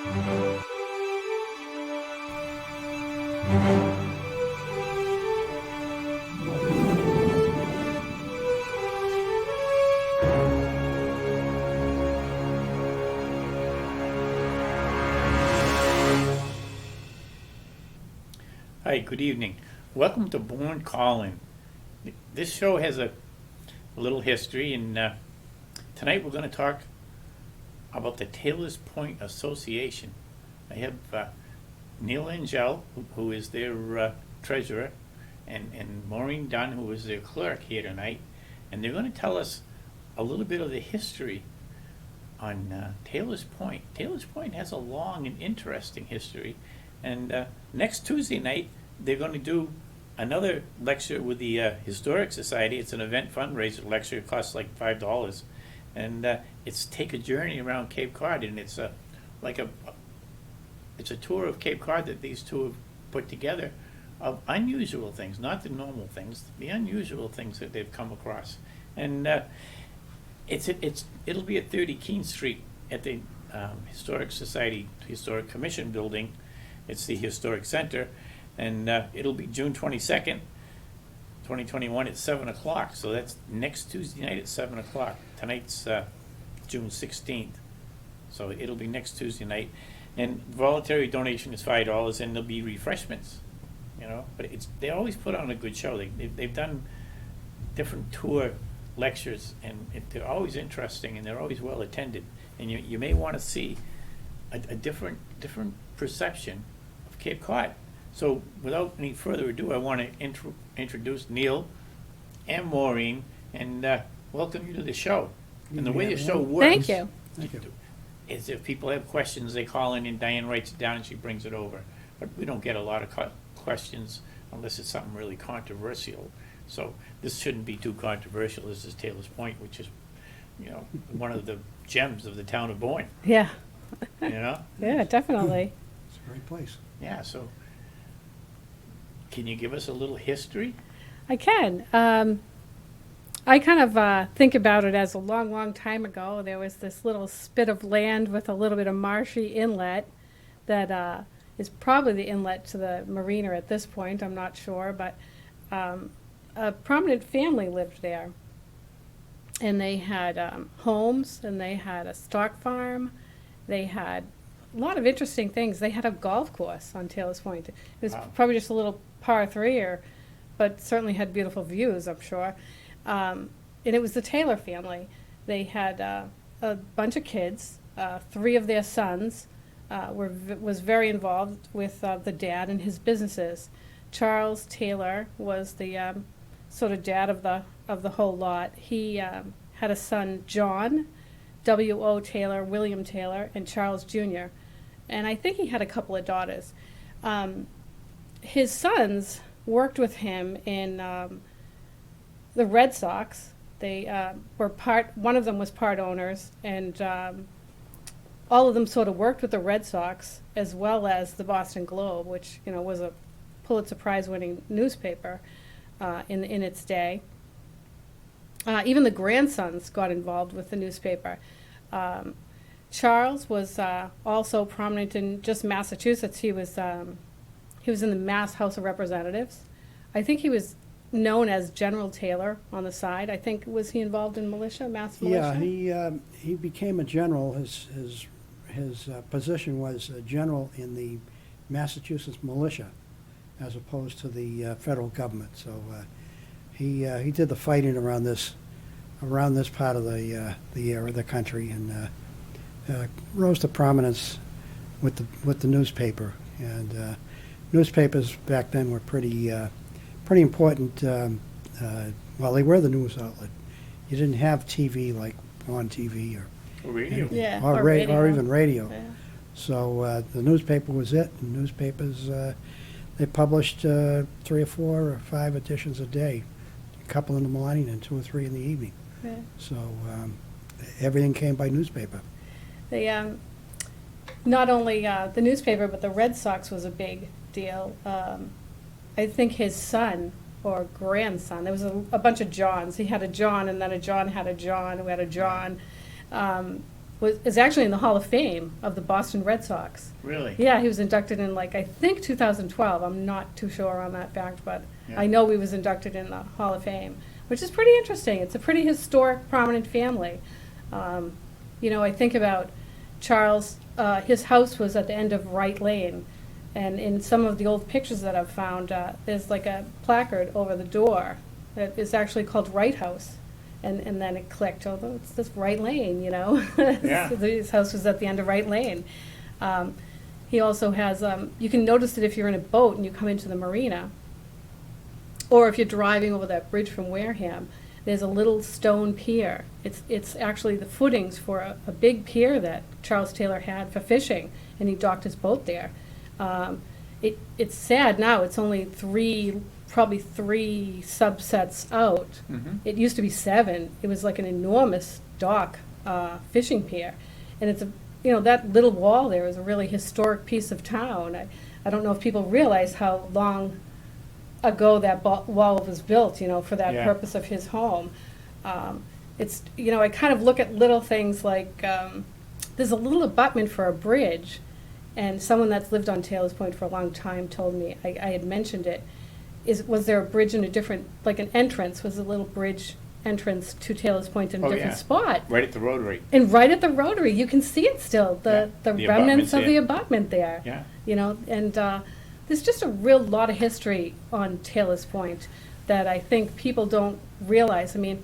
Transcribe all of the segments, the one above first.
Hi, good evening. Welcome to Bourne Call In. This show has a little history, and tonight we're going to talk about the Taylor's Point Association. I have Neil and who is their treasurer, and Maureen Dunn, who is their clerk here tonight, and they're going to tell us a little bit of the history on Taylor's Point. Taylor's Point has a long and interesting history, and next Tuesday night they're going to do another lecture with the Historic Society. It's an event fundraiser lecture. It costs like $5, and it's Take a Journey Around Cape Cod, and it's a tour of Cape Cod that these two have put together of unusual things, not the normal things, the unusual things that they've come across. And it'll be at 30 Keene Street at the Historic Society Historic Commission building. It's the Historic Center, and it'll be June 22nd, 2021 at 7 o'clock. So that's next Tuesday night at 7 o'clock. Tonight's June 16th. So it'll be next Tuesday night. And voluntary donation is $5, and there'll be refreshments, But they always put on a good show. They've done different tour lectures, and they're always interesting, and they're always well attended. And you may want to see a different perception of Cape Cod. So without any further ado, I want to introduce Neil and Maureen and welcome you to the show. And the way the show works, Thank you. is if people have questions, they call in and Diane writes it down and she brings it over. But we don't get a lot of questions unless it's something really controversial. So this shouldn't be too controversial. This is Taylor's Point, which is, one of the gems of the town of Bourne. Yeah. Yeah, Definitely. It's a great place. Yeah, so can you give us a little history? I can. I kind of think about it as a long, long time ago. There was this little spit of land with a little bit of marshy inlet that is probably the inlet to the marina at this point. I'm not sure, but a prominent family lived there. And they had homes, and they had a stock farm. They had a lot of interesting things. They had a golf course on Taylor's Point. It was probably just a little par 3, but certainly had beautiful views, I'm sure. And it was the Taylor family. They had a bunch of kids. 3 of their sons was very involved with the dad and his businesses. Charles Taylor was the sort of dad of the whole lot. He had a son, John, W.O. Taylor, William Taylor, and Charles Jr. And I think he had a couple of daughters. His sons worked with him in the Red Sox. They were one of them was part owners, and all of them sort of worked with the Red Sox as well as the Boston Globe, which was a Pulitzer Prize-winning newspaper in its day. Even the grandsons got involved with the newspaper. Charles was also prominent in just Massachusetts. He was in the Mass House of Representatives. I think he was known as General Taylor on the side. I think, was he involved in militia, mass militia? Yeah, he became a general. His position was a general in the Massachusetts militia, as opposed to the federal government. So he did the fighting around this part of the country, and rose to prominence with the newspaper. And newspapers back then were pretty important. Well, they were the news outlet. You didn't have TV like on TV or Radio. Yeah, or radio. or even radio. Yeah. So the newspaper was it. And newspapers, they published 3 or 4 or 5 editions a day, a couple in the morning and 2 or 3 in the evening. Yeah. So everything came by newspaper. They not only the newspaper, but the Red Sox was a big deal. I think his son or grandson, there was a bunch of Johns. He had a John, and then a John had a John, who had a John. is actually in the Hall of Fame of the Boston Red Sox. Really? Yeah, he was inducted in, like, I think 2012. I'm not too sure on that fact, but Yeah. I know he was inducted in the Hall of Fame, which is pretty interesting. It's a pretty historic, prominent family. You know, I think about Charles, his house was at the end of Wright Lane, and in some of the old pictures that I've found, there's like a placard over the door that is actually called Wright House. And then it clicked, although it's this Wright Lane, you know? Yeah. His house was at the end of Wright Lane. He also has, you can notice it if you're in a boat and you come into the marina, or if you're driving over that bridge from Wareham, there's a little stone pier. It's actually the footings for a big pier that Charles Taylor had for fishing, and he docked his boat there. It's sad now, it's only probably three subsets out. Mhm. It used to be 7. It was like an enormous dock fishing pier. And it's that little wall there is a really historic piece of town. I don't know if people realize how long ago that wall was built, for that Yeah. purpose of his home. I kind of look at little things like, there's a little abutment for a bridge, and someone that's lived on Taylor's Point for a long time told me, I had mentioned it, was there a bridge in a different, like an entrance, was a little bridge entrance to Taylor's Point in a Oh, different yeah. spot? Right at the Rotary. And right at the Rotary, you can see it still, the The remnants abutments of the there. abutment there. Yeah. And there's just a real lot of history on Taylor's Point that I think people don't realize. I mean,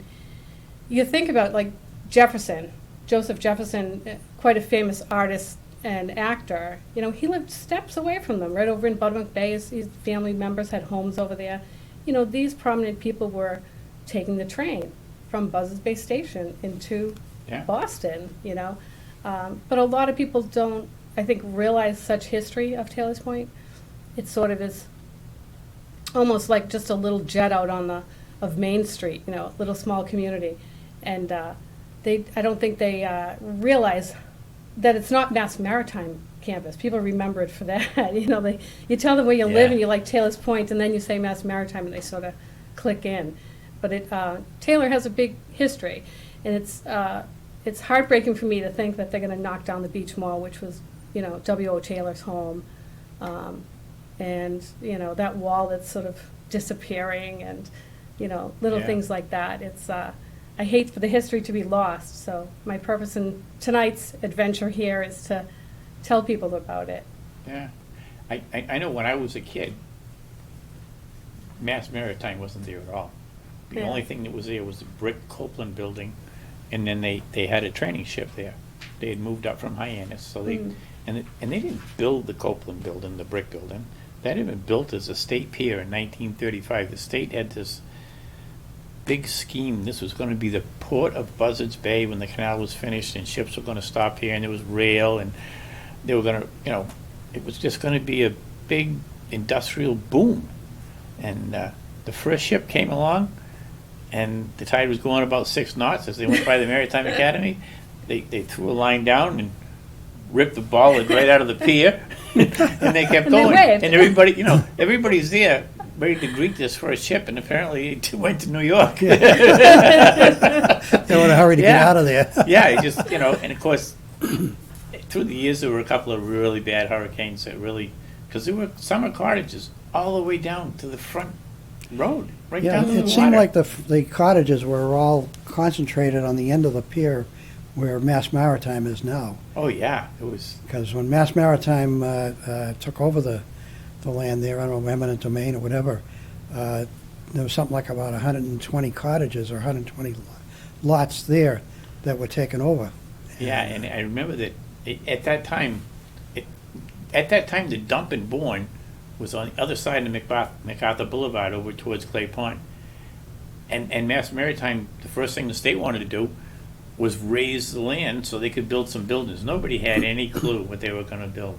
you think about like Joseph Jefferson, quite a famous artist and actor. He lived steps away from them, right over in Buttermilk Bay. His family members had homes over there. These prominent people were taking the train from Buzzards Bay Station into Yeah. Boston, But a lot of people don't, I think, realize such history of Taylor's Point. It sort of is almost like just a little jet out of Main Street, a little small community. And I don't think they realize that it's not Mass Maritime campus. People remember it for that. You tell them where you live Yeah. and you like Taylor's Point, and then you say Mass Maritime, and they sort of click in. But Taylor has a big history, and it's heartbreaking for me to think that they're going to knock down the Beach Mall, which was W.O. Taylor's home, and that wall that's sort of disappearing, and little Yeah. things like that. It's I hate for the history to be lost. So my purpose in tonight's adventure here is to tell people about it. Yeah. I know when I was a kid, Mass Maritime wasn't there at all. The Yeah. only thing that was there was the brick Copeland building, and then they had a training ship there. They had moved up from Hyannis, so they and they didn't build the Copeland building, the brick building. That had been built as a state pier in 1935. The state had this big scheme. This was going to be the port of Buzzards Bay when the canal was finished, and ships were going to stop here, and there was rail, and they were going to, it was just going to be a big industrial boom. And the first ship came along, and the tide was going about 6 knots as they went by the Maritime Academy. They threw a line down and ripped the bollard right out of the pier, and they kept And they going. waved. And everybody, everybody's there ready to greet this first ship, and apparently it went to New York. They were in a hurry to get Yeah. out of there. Yeah, it just, and of course, through the years, there were a couple of really bad hurricanes that really, because there were summer cottages all the way down to the front road, right Yeah, down to the it water. seemed like the cottages were all concentrated on the end of the pier where Mass Maritime is now. Oh, yeah, it was, Because when Mass Maritime took over the land there, I don't know, eminent domain or whatever, there was something like about 120 cottages or 120 lots there that were taken over. yeah, and I remember that at that time, the dump in Bourne was on the other side of MacArthur Boulevard over towards Clay Pond. And Mass Maritime, the first thing the state wanted to do was raise the land so they could build some buildings. Nobody had any clue what they were going to build,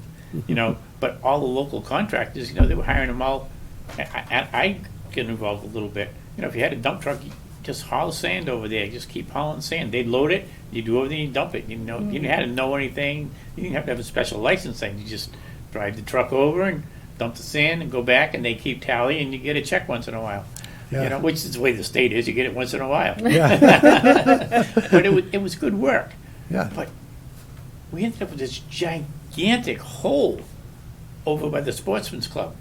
But all the local contractors, they were hiring them all. I get involved a little bit. If you had a dump truck, you just haul sand over there. Just keep hauling sand. They'd load it. You do everything. You dump it. You didn't have to know anything. You didn't have to have a special licensing. You just drive the truck over and dump the sand and go back, and they keep tally, and you get a check once in a while. Yeah. Which is the way the state is. You get it once in a while. Yeah. But it was good work. Yeah. But we ended up with this gigantic hole over by the Sportsman's Club.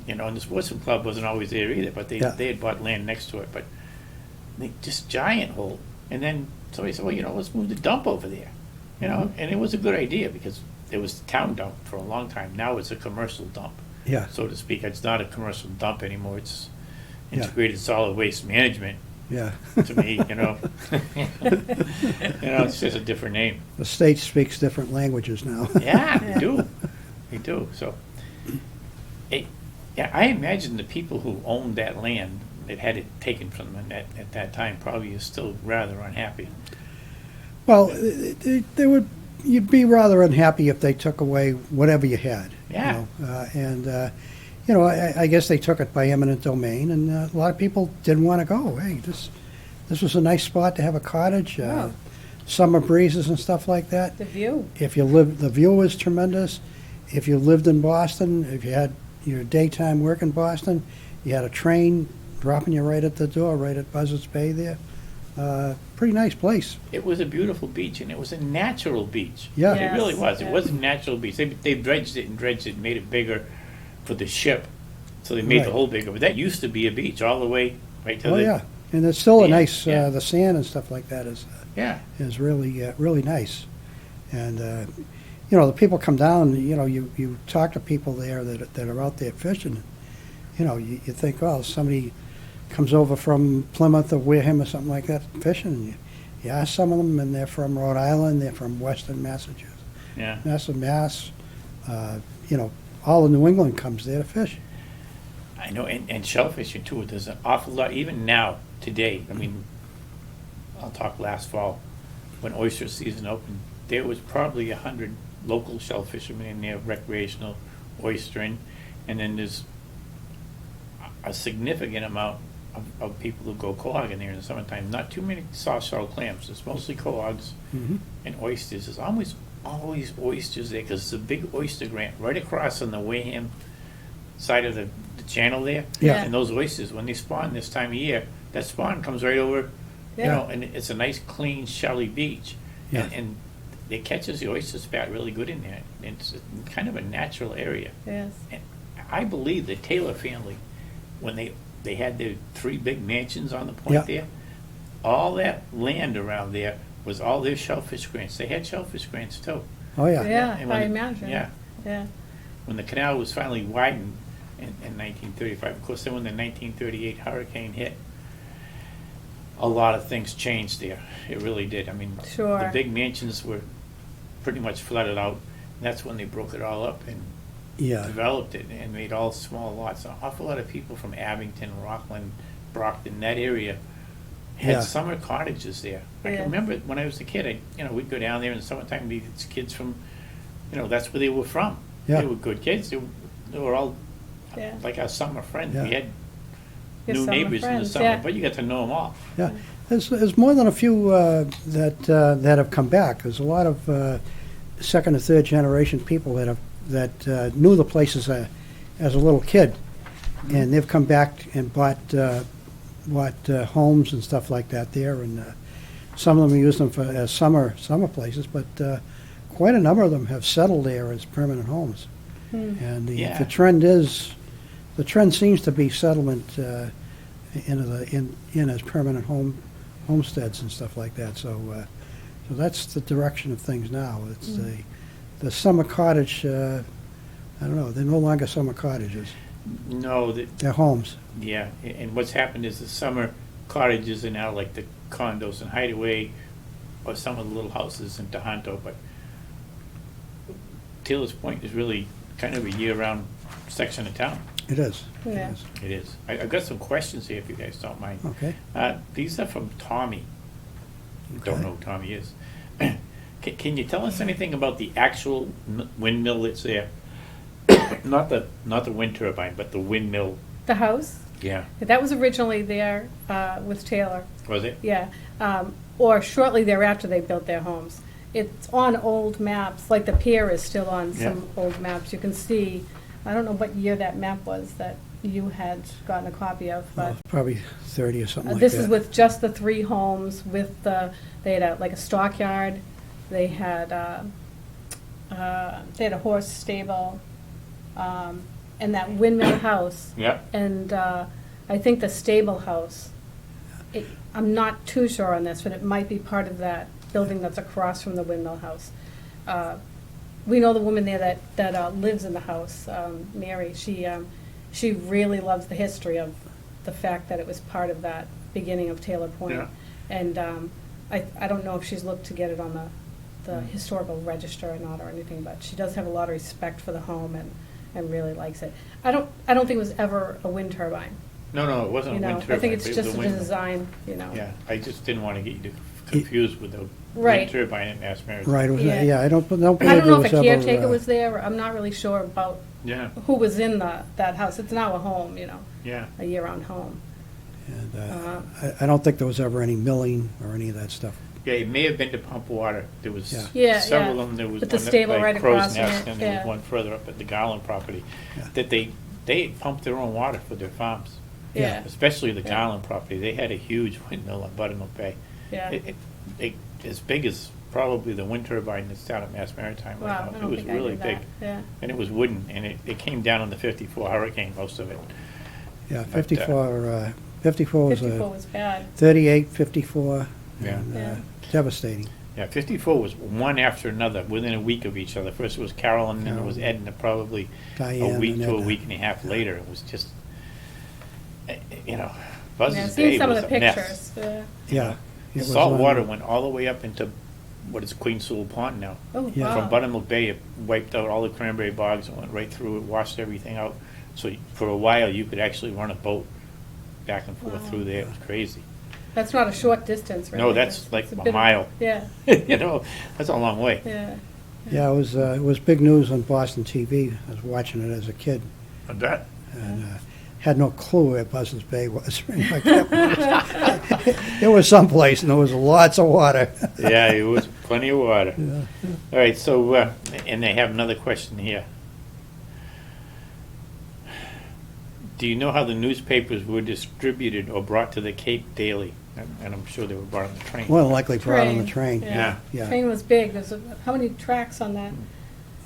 You know, and the Sportsman's Club wasn't always there either, but Yeah. they had bought land next to it, but just giant hole. And then somebody said, well, you know, let's move the dump over there. You know, and it was a good idea because it was the town dump for a long time. Now it's a commercial dump, Yeah, so to speak. It's not a commercial dump anymore. It's Yeah. integrated solid waste management yeah. to me, you know. It's just a different name. The state speaks different languages now. Yeah, they do. They do. So, yeah, I imagine the people who owned that land that had it taken from them at that time probably is still rather unhappy. Well, you'd be rather unhappy if they took away whatever you had. Yeah. You know, I guess they took it by eminent domain, and a lot of people didn't want to go. Hey, this was a nice spot to have a cottage, Wow. summer breezes and stuff like that. The view. If you live, the view was tremendous. If you lived in Boston, if you had your daytime work in Boston, you had a train dropping you right at the door, right at Buzzards Bay there. Pretty nice place. It was a beautiful beach, and it was a natural beach. Yeah. It really Yes, was. yeah. It was a natural beach. They dredged it and made it bigger for the ship. So they made the Right. hole bigger. But that used to be a beach all the way right to Oh, the... yeah. And it's still a Yeah, nice, yeah. the sand and stuff like that Yeah. is really, really nice. And, you know, the people come down, you know, you talk to people there that are out there fishing. You know, you think, oh, somebody comes over from Plymouth or Wareham or something like that fishing. And you ask some of them, and they're from Rhode Island, they're from Western Massachusetts, Yeah. Mass. You know, all of New England comes there to fish. I know, and shellfishing too. There's an awful lot, even now, today. I mean, I'll talk last fall, when oyster season opened, there was probably 100 local shellfishermen in there, recreational oystering, and then there's a significant amount of people who go cohogging there in the summertime. Not too many soft shell clams. It's mostly cohogs Mhm. and oysters. There's always oysters there because it's a big oyster grant right across on the Wareham side of the channel there. Yeah. And those oysters, when they spawn this time of year, that spawn comes right over, you Yeah. know, and it's a nice, clean, shelly beach. Yeah. And it catches the oyster spat really good in there. It's kind of a natural area. Yes. And I believe the Taylor family, when they had their 3 big mansions on the point Yeah. there, all that land around there was all their shellfish grants. They had shellfish grants too. Oh, yeah. Yeah, And when I the- imagine. Yeah. Yeah. When the canal was finally widened in 1935, of course, then when the 1938 hurricane hit, a lot of things changed there. It really did. I mean, Sure. the big mansions were pretty much flooded out. And that's when they broke it all up and Yeah. developed it and made all small lots. An awful lot of people from Abington, Rockland, Brockton, that area had Yeah. summer cottages there. I Yeah. can remember when I was a kid, we'd go down there in the summertime, these kids from, that's where they were from. Yeah. They were good kids. They were all Yeah. like our summer friends. Yeah. We had Your new summer neighbors in the friends, summer, yeah. but you got to know them all. Yeah, there's more than a few that have come back. There's a lot of second or third generation people that knew the place as a little kid, and they've come back and bought homes and stuff like that there, and some of them use them as summer places, but quite a number of them have settled there as permanent homes. And Yeah. the trend seems to be settlement in as permanent homesteads and stuff like that. So that's the direction of things now. It's the summer cottage. I don't know. They're no longer summer cottages. No, They're homes. yeah, and what's happened is the summer cottages are now like the condos in Hideaway or some of the little houses in Tohoto, but Taylor's Point is really kind of a year-round section of town. It is. Yeah. It is. It is. I've got some questions here if you guys don't mind. Okay. These are from Tommy. Don't Okay. know who Tommy is. Can you tell us anything about the actual windmill that's there? Not the wind turbine, but the windmill. The house, Yeah. that was originally there with Taylor. Was it? Yeah, or shortly thereafter they built their homes. It's on old maps, like the pier is still on some old maps. You can see, I don't know what year that map was that you had gotten a copy of, but Probably 30 or something like this that. is with just the 3 homes with they had like a stockyard. They had they had a horse stable, and that windmill house. Yep. And I think the stable house, I'm not too sure on this, but it might be part of that building that's across from the windmill house. We know the woman there that lives in the house, Mary. She really loves the history of the fact that it was part of that beginning of Taylor Point. Yeah. And I don't know if she's looked to get it on the historical register or not or anything, but she does have a lot of respect for the home and really likes it. I don't think it was ever a wind turbine. No, it wasn't a wind turbine. I think it's it was just a wind- design, Yeah, I just didn't want to get you confused with the Right. wind turbine at Mass Mary. Right, it was, Yeah. yeah, I don't believe I don't it know was if a ever, caretaker was there, or I'm not really sure about Yeah, who was in that house. It's now a home, yeah. a year-round home. And I don't think there was ever any milling or any of that stuff. Yeah, it may have been to pump water. There was Yeah. Yeah, several yeah. of them. There was With the one stable by right Crow's across from Nest, it, and there yeah. was one further up at the Garland property. Yeah. That they pumped their own water for their farms. Yeah, Especially the Yeah. Garland property. They had a huge windmill on Buttermilk Bay. yeah. As big as probably the wind turbine that's down at Mass Maritime right Wow, now. I It don't was think I really knew big. that. Yeah. And it was wooden, and it came down on the 54 hurricane, most of it. Yeah, But, 54 was 54 a was bad. 38, 54, Yeah. and Yeah. devastating. Yeah, 54 was one after another, within a week of each other. First it was Carolyn, and then it was Edna, probably Diane a week and to a Edna. week and a half later. It was just, Yeah, Buzz's seeing Bay some of was the a mess. pictures. Yeah. The it was salt on- water went all the way up into what is Queen Sewell Pond now. Oh, Yeah. wow. From Buttermilk Bay, it wiped out all the cranberry bogs and went right through it, washed everything out. So for a while, you could actually run a boat back and forth Wow. through there. It was crazy. That's not a short distance, right? No, that's like It's a bit of- mile. Yeah, That's a long way. yeah. Yeah, it was big news on Boston TV. I was watching it as a kid And that, and had no clue where Buzzards Bay was. It was someplace and there was lots of water. yeah, it was plenty of water. All right, so, and they have another question here. Do you know how the newspapers were distributed or brought to the Cape daily? And I'm sure they were brought on the train. More than likely brought on the train. Yeah. Yeah. Train was big. How many tracks on that?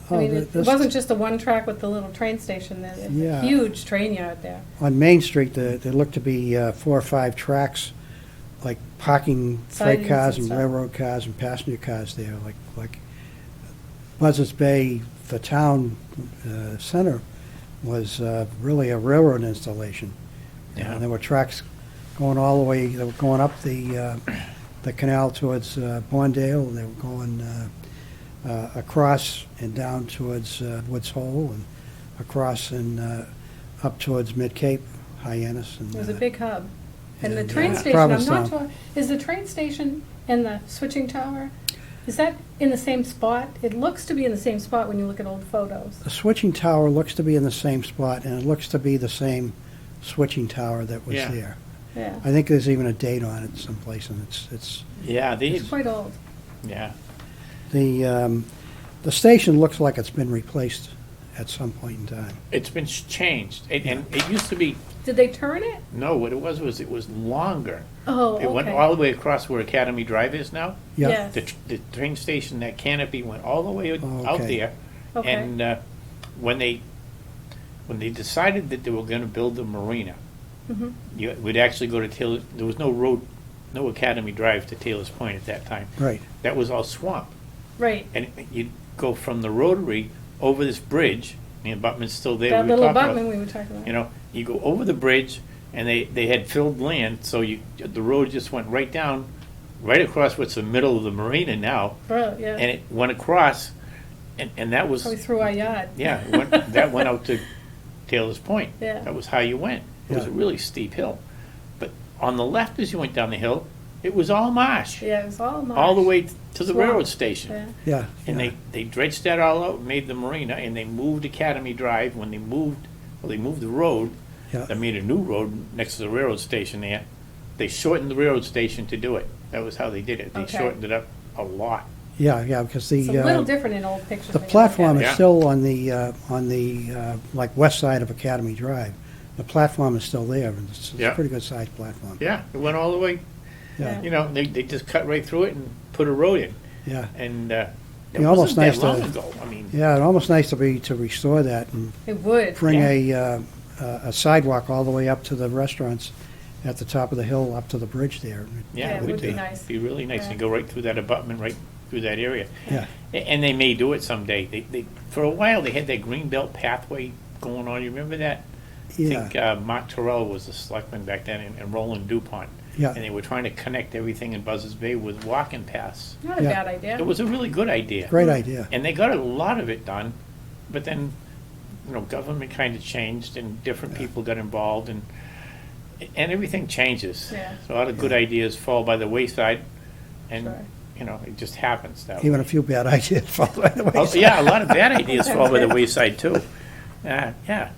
I Oh, mean, it this- wasn't just the one track with the little train station. There's a Yeah. huge train yard there. On Main Street, there looked to be 4 or 5 tracks, like parking freight Sidings cars and and stuff. railroad cars and passenger cars there, like Buzzards Bay, the town center was really a railroad installation. Yeah. And there were tracks going all the way, they were going up the canal towards Bondale, and they were going across and down towards Woods Hole, and across and up towards Mid-Cape, Hyannis. And, It was a big hub. And the and, train yeah, station, I'm not Provincetown. sure, is the train station and the switching tower, is that in the same spot? It looks to be in the same spot when you look at old photos. The switching tower looks to be in the same spot, and it looks to be the same switching tower that was Yeah. there. Yeah, I think there's even a date on it someplace, and it's Yeah, they, it's quite old. yeah. the station looks like it's been replaced at some point in time. It's been changed. And it used to be, Did they turn it? no, what it was it was longer. Oh, It went okay. all the way across where Academy Drive is now. Yeah, Yes. The train station, that canopy went all the way Oh, out okay. there. Okay. And when they decided that they were going to build the marina, Mhm. we'd actually go to Taylor. There was no road, no Academy Drive to Taylor's Point at that time. right. That was all swamp, Right, and you'd go from the rotary over this bridge. The abutment's still there. that we were little talking abutment about, we were talking about. you know, you go over the bridge, and they had filled land, so the road just went right down, right across what's the middle of the marina now, Bro, yeah, and it went across, and that was, probably through our yard. yeah, that went out to Taylor's Point. Yeah. That was how you went. It was a Yeah. really steep hill. But on the left as you went down the hill, it was all marsh, Yeah, it was all marsh. all the way to the Swamp. railroad station. Yeah. Yeah. And yeah. they dredged that all out, made the marina, and they moved Academy Drive. When they moved the road, Yeah. they made a new road next to the railroad station there. They shortened the railroad station to do it. That was how they did it. They Okay. shortened it up a lot. Yeah, because the It's a little different in old pictures. the when you look at platform it. is Yeah. still on the like west side of Academy Drive. The platform is still there, and it's Yeah. a pretty good sized platform. Yeah, it went all the way. Yeah, You know, they just cut right through it and put a road in. yeah. And It Be almost wasn't that nice long to, ago. I mean, yeah, it'd almost nice to restore that and It would. bring Yeah. a sidewalk all the way up to the restaurants at the top of the hill, up to the bridge there. yeah, Yeah, it would be be. nice. Be really nice Yeah. and go right through that abutment, right through that area. Yeah, And they may do it someday. They for a while, they had that Greenbelt pathway going on. You remember that? I yeah, think Mark Terrell was the selectman back then, and Roland DuPont. yeah, And they were trying to connect everything in Buzzards Bay with walking paths. Not a Yeah. bad idea. It was a really good idea. great idea. And they got a lot of it done, but then, government kind of changed and different Yeah. people got involved and everything changes. Yeah. So a lot of good ideas fall by the wayside and, Sure. it just happens that Even way. a few bad ideas fall by the Oh, wayside. yeah, a lot of bad ideas fall by the wayside too. Yeah.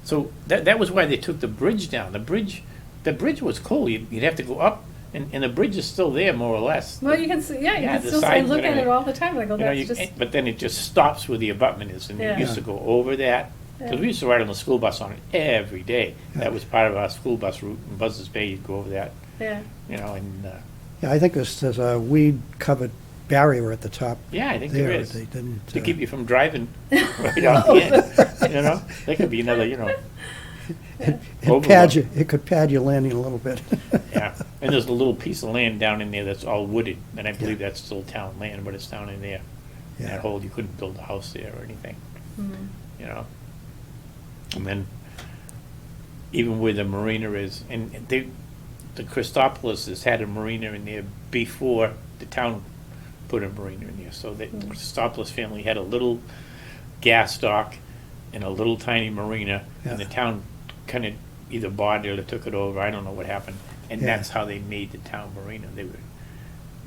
So that was why they took the bridge down. The bridge was cool. You'd have to go up and the bridge is still there more or less. Well, you can see, yeah, you Yeah, can the still say, sides look and at it everything. all the time. Like, oh, that's just, But then it just stops where the abutment is, and Yeah. you used to go over that, because we used to ride on the school bus on it every day. Yeah. That was part of our school bus route in Buzzards Bay, you'd go over that, yeah. and, Yeah, I think there's a weed-covered barrier at the top yeah, I think there there. is. They didn't, To keep you from driving right out the end, That could be another, it could pad your landing a little bit. yeah. And there's a little piece of land down in there that's all wooded, and I believe that's still town land, but it's down in there. In Yeah. that hole, you couldn't build a house there or anything. Mhm. And then even where the marina is, and the Christopolis has had a marina in there before the town put a marina in there. So the Christopolis family had a little gas dock and a little tiny marina, and the Yeah. town kind of either bought it or took it over. I don't know what happened. And Yeah. that's how they made the town marina. They were,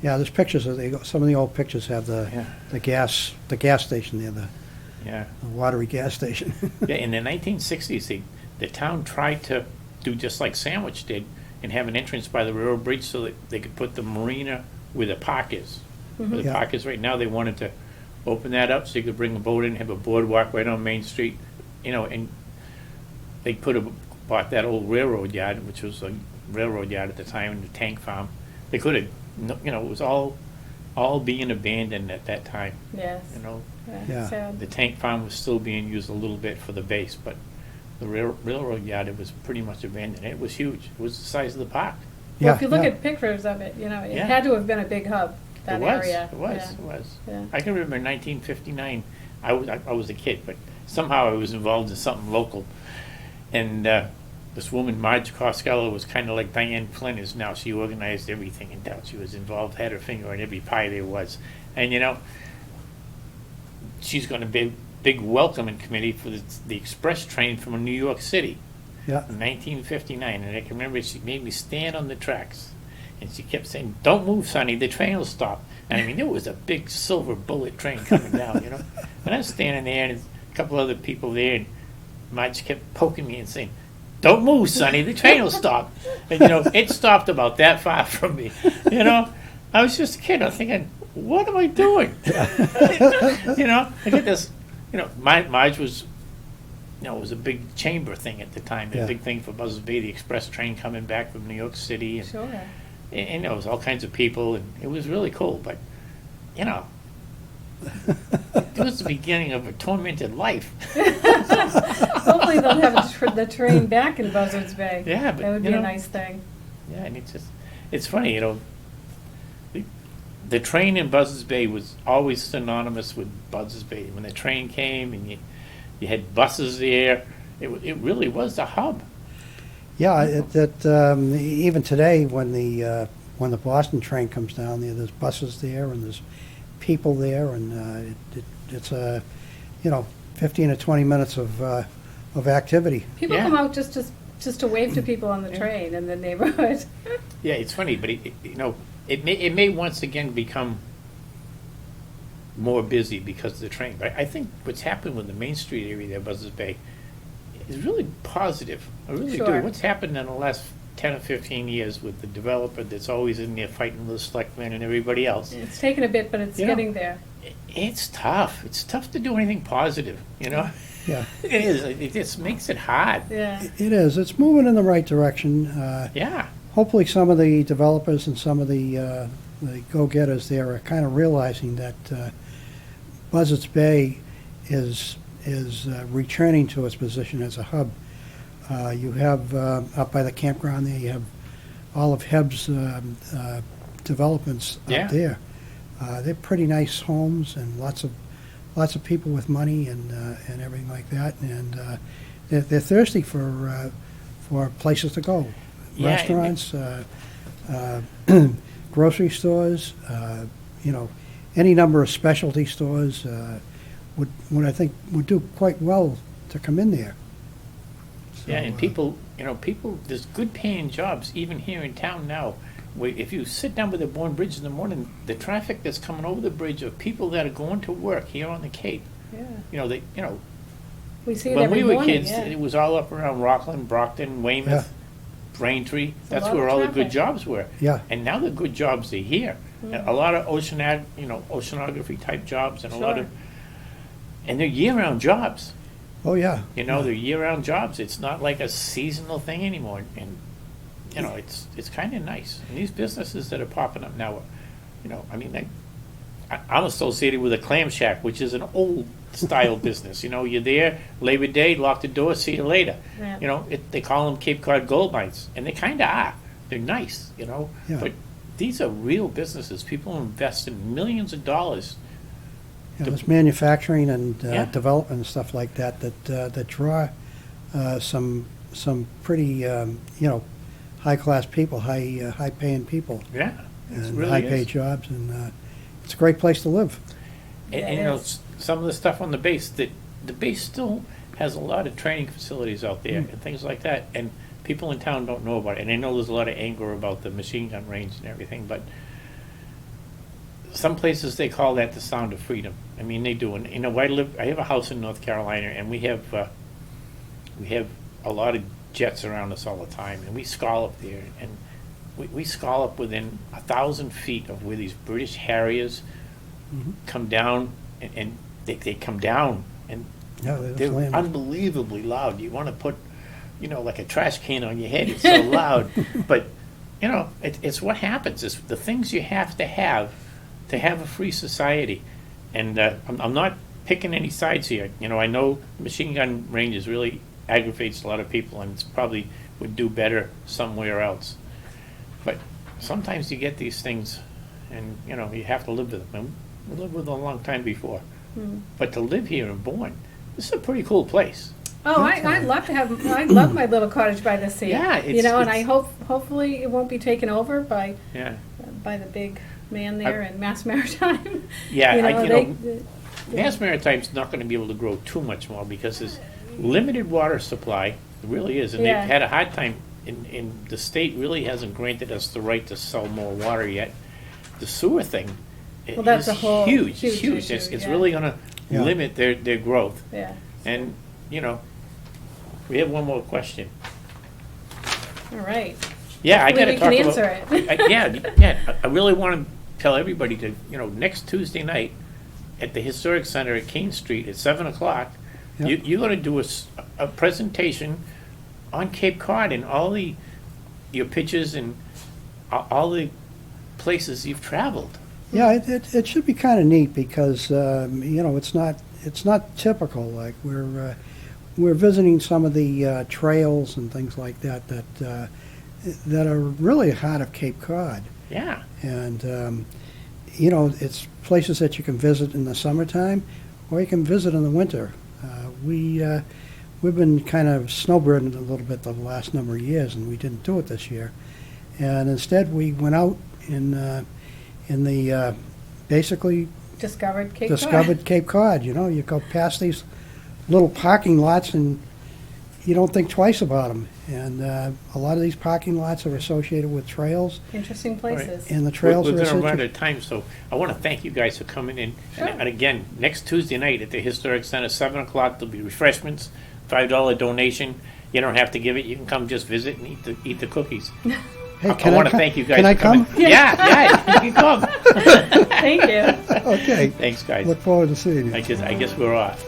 Yeah, there's pictures, some of the old pictures have Yeah. the gas station there, the yeah. watery gas station. Yeah, in the 1960s, the town tried to do just like Sandwich did and have an entrance by the railroad bridge so that they could put the marina where the park is. Where the Yeah. park is right now, they wanted to open that up so you could bring a boat in, have a boardwalk right on Main Street, and they bought that old railroad yard, which was a railroad yard at the time, and the tank farm. They could have, it was all being abandoned at that time, Yes. Yeah. Yeah. Sad. The tank farm was still being used a little bit for the base, but the railroad yard, it was pretty much abandoned. It was huge. It was the size of the park. Well, Yeah, if you look yeah. at pictures of it, it Yeah. had to have been a big hub, that It was, area. it was, Yeah. it was. Yeah. I can remember in 1959, I was a kid, but somehow I was involved in something local. And this woman, Marge Costello, was kind of like Diane Flynn is now. She organized everything in town. She was involved, had her finger on every pie there was. And, she's going to be big welcoming committee for the express train from New York City Yeah, in 1959. And I can remember she made me stand on the tracks. And she kept saying, "Don't move, Sonny, the train will stop." And I mean, it was a big silver bullet train coming down, And I was standing there, and there's a couple other people there, and Marge kept poking me and saying, "Don't move, Sonny, the train will stop." And, it stopped about that far from me, I was just a kid. I'm thinking, what am I doing? I get this, Marge was, it was a big chamber thing at the time, a Yeah. big thing for Buzzards Bay, the express train coming back from New York City. And, Sure. and it was all kinds of people, and it was really cool. But, it was the beginning of a tormented life. Hopefully they'll have the train back in Buzzards Bay. Yeah, but, That would be a nice thing. Yeah, and it's funny, the train in Buzzards Bay was always synonymous with Buzzards Bay. When the train came and you had buses there, it really was the hub. yeah, even today, when the Boston train comes down there's buses there, and there's people there, and it's 15 or 20 minutes of activity. People Yeah. come out just to wave to people on the Yeah. train in the neighborhood. Yeah, it's funny, but it may once again become more busy because of the train. But I think what's happened with the Main Street area there, Buzzards Bay, is really positive. I really Sure. do. What's happened in the last 10 or 15 years with the developer that's always in there fighting with the selectmen and everybody else? It's taken a bit, but it's Yeah. getting there. It's tough. It's tough to do anything positive, Yeah, It is. It just makes it hard. Yeah. it is. It's moving in the right direction. Yeah. Hopefully, some of the developers and some of the go-getters there are kind of realizing that Buzzards Bay is returning to its position as a hub. You have up by the campground there, you have all of Heb's developments Yeah. up there. They're pretty nice homes and lots of people with money and everything like that. And they're thirsty for places to go, Yeah, restaurants, grocery stores, any number of specialty stores would I think would do quite well to come in there. Yeah, So, and people, there's good paying jobs even here in town now. Where if you sit down by the Bourne Bridge in the morning, the traffic that's coming over the bridge of people that are going to work here on the Cape, Yeah. We see it when every we were morning, kids, yeah. it was all up around Rockland, Brockton, Weymouth, Braintree. a That's lot where of all the good traffic. jobs were. Yeah. And now the good jobs are here. A lot of oceanography type jobs and a lot Sure. of, and they're year-round jobs. Oh, yeah. They're year-round jobs. It's not like a seasonal thing anymore. And, it's kind of nice. And these businesses that are popping up now, I'm associated with a clam shack, which is an old style business. You're there, Labor Day, lock the door, see you later. Yeah. They call them Cape Cod gold mines, and they kind of are. They're nice, Yeah. But these are real businesses. People invest in millions of dollars. Yeah, there's manufacturing and Yeah. development and stuff like that that draw some pretty high-class people, high-paying people, Yeah, it and really high-paid is. jobs, and it's a great place to live. And, Yeah, and, it is. some of the stuff on the base, the base still has a lot of training facilities out there and things like that. And people in town don't know about it. And I know there's a lot of anger about the machine gun range and everything, but some places they call that the sound of freedom. I mean, they do. And I have a house in North Carolina, and we have a lot of jets around us all the time, and we scallop there, and we scallop within 1,000 feet of where these British Harriers come down, and they come down, and Yeah, they just they're land. unbelievably loud. You want to put, like a trash can on your head. It's so loud, but it's what happens. It's the things you have to have a free society, and I'm not picking any sides here. I know machine gun ranges really aggravates a lot of people, and it's probably would do better somewhere else. But sometimes you get these things, and you have to live with them. And we lived with them a long time before. But to live here in Bourne, this is a pretty cool place. Oh, I'd love to have. I love my little cottage by the sea. Yeah, and I hopefully it won't be taken over by Yeah, the big man there in Mass Maritime. yeah. Mass Maritime's not going to be able to grow too much more because there's limited water supply. It really is, and Yeah. they've had a hard time. In the state really hasn't granted us the right to sell more water yet. The sewer thing Well, that's is a whole huge. huge It's huge. issue, It's yeah. really going to Yeah. limit their growth. Yeah. And we have one more question. All right. Yeah, I got to Hopefully talk we about. can answer it. Yeah. I really want to tell everybody to next Tuesday night at the Historic Center at Keene Street at 7:00. Yep. You're going to do a presentation on Cape Cod and all your pictures and all the places you've traveled. Yeah, it should be kind of neat because it's not typical. Like we're visiting some of the trails and things like that are really heart of Cape Cod, Yeah. and it's places that you can visit in the summertime, or you can visit in the winter. We've been kind of snowbirding a little bit the last number of years, and we didn't do it this year. And instead, we went out in the basically Discovered Cape Cod. discovered Cape Cod. You go past these little parking lots, and you don't think twice about them. And a lot of these parking lots are associated with trails, Interesting places. and the trails We're are going to run associated. out of time, so I want to thank you guys for coming in. Sure. And again, next Tuesday night at the Historic Center, 7:00, there'll be refreshments, $5 donation. You don't have to give it. You can come just visit and eat the cookies. Hey, I can want to come? thank you guys Can I for coming. come? Yeah, you can come. Thank you. Okay. Thanks, guys. Look forward to seeing you. I guess we're off.